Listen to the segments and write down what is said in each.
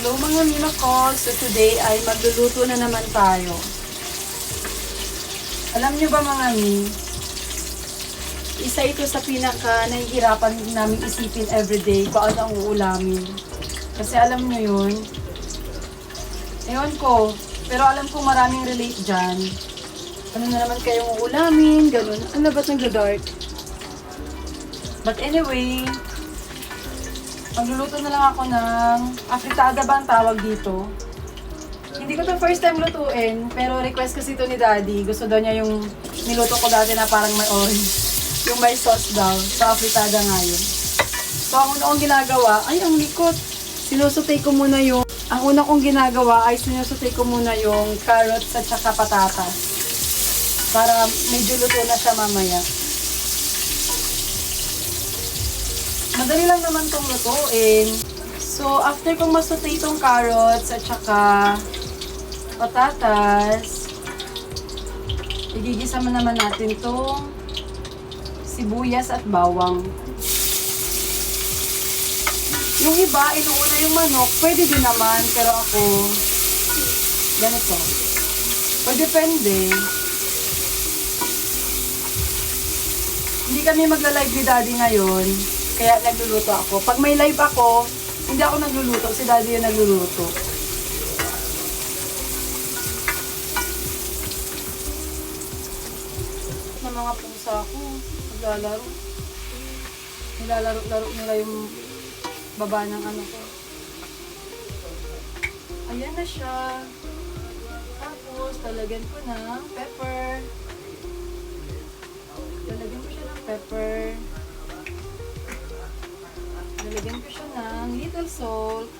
Hello mga Mima ko. So today ay magluluto na naman tayo. Alam nyo ba mga Mi, isa ito sa pinaka nahihirapan namin isipin everyday kung ano ang uulamin. Kasi alam nyo yun. Ewan ko, pero alam ko maraming relate dyan. Ano na naman kayong uulamin, ganun. Ano ba't nagda-dark? But anyway, magluluto na lang ako ng afritada ba ang tawag dito? Hindi ko to first time lutuin, pero request kasi ito ni Daddy. Gusto daw niya yung niluto ko dati na parang may orange. Yung may sauce daw. So, afritada nga yun. So, ang una kong ginagawa, ay, ang likot. Sinusutay ko muna yung, ang una kong ginagawa ay sinusutay ko muna yung carrots at saka patatas. Para medyo luto na siya mamaya. Madali lang naman itong lutuin. So, after kong masutay itong carrots at saka patatas, igigisa naman natin itong sibuyas at bawang. Yung iba, inuuna yung manok. Pwede din naman, pero ako, ganito. O depende. Hindi kami magla-live ni Daddy ngayon. Kaya nagluluto ako. Pag may live ako, hindi ako nagluluto. Si Daddy yung nagluluto. Na mga pusa ko, naglalaro. Nilalaro-laro nila yung baba ng ano ko. Ayan na siya. Tapos, talagyan ko ng pepper. Talagyan ko siya ng pepper. Nalagyan ko siya ng little salt.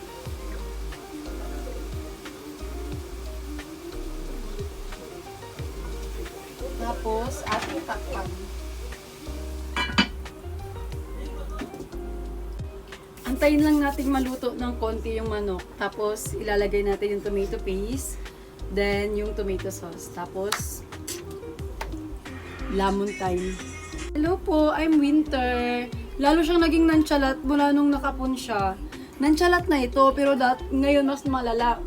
Tapos, ating takpan. Antayin lang natin maluto ng konti yung manok. Tapos, ilalagay natin yung tomato paste. Then, yung tomato sauce. Tapos, lemon thyme. Hello po, I'm Winter. Lalo siyang naging nonchalant mula nung nakapon siya. Nonchalant na ito, pero ngayon mas malala.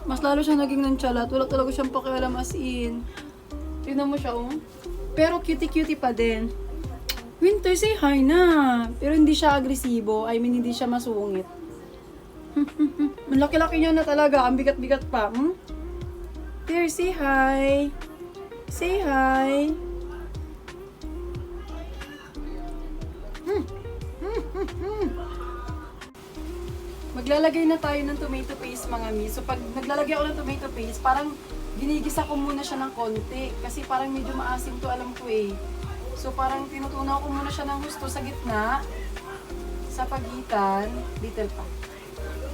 Mas lalo siyang naging nonchalant. Wala talaga siyang pakialam as in. Tignan mo siya, oh. Pero cutie-cutie pa din. Winter, say hi na. Pero hindi siya agresibo. I mean, hindi siya masungit. Ang laki-laki niya na talaga. Ang bigat-bigat pa. There, say hi. Say hi. Maglalagay na tayo ng tomato paste mga mi. So pag naglalagay ako ng tomato paste, parang ginigisa ko muna siya ng konti. Kasi parang medyo maasim to, alam ko eh. So parang tinutunaw ko muna siya ng gusto sa gitna. Sa pagitan, little pa.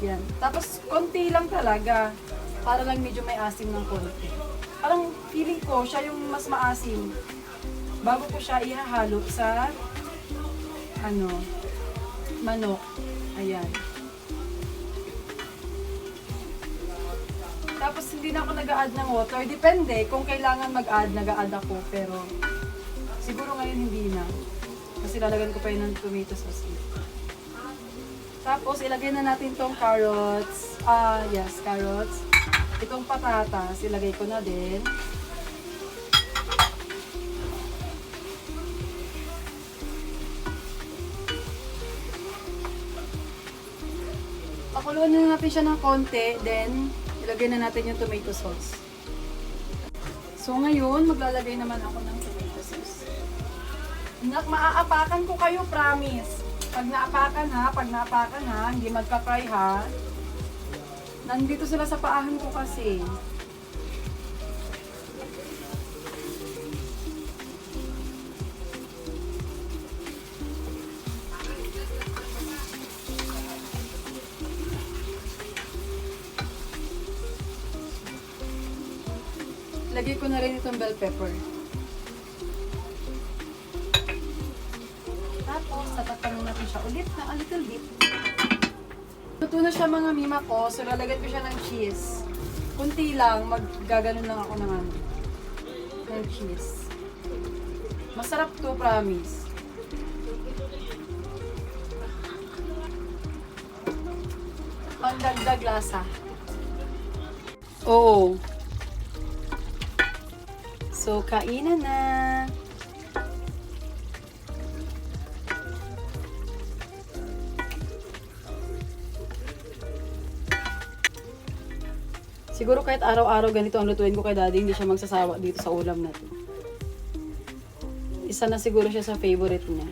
Yan. Tapos konti lang talaga. Para lang medyo may asim ng konti. Parang feeling ko siya yung mas maasim. Bago ko siya ihahalo sa manok. Ayan. Tapos hindi na ako nag-a-add ng water. Depende kung kailangan mag-add, nag-a-add ako. Pero siguro ngayon hindi na. Kasi lalagyan ko pa yun ng tomato sauce. Tapos ilagay na natin tong carrots. Yes, carrots. Itong patatas, ilagay ko na din. Pakuluan na natin siya ng konti, then ilagay na natin yung tomato sauce. So ngayon, maglalagay naman ako ng tomato sauce. Maaapakan ko kayo, promise. Pag naapakan ha, hindi magka-cry ha. Nandito sila sa paahan ko kasi. Lagay ko na rin itong bell pepper. Tapos, tatakpan natin siya ulit na a little bit. Luto na siya mga mima ko, so lalagyan ko siya ng cheese. Kunti lang, maggaganon lang ako ng cheese. Masarap to, promise. pangdagdag lasa. Oo. So, kainan na. Siguro kahit araw-araw ganito ang lutuin ko kay daddy, hindi siya magsasawa dito sa ulam na to. Isa na siguro siya sa favorite niya.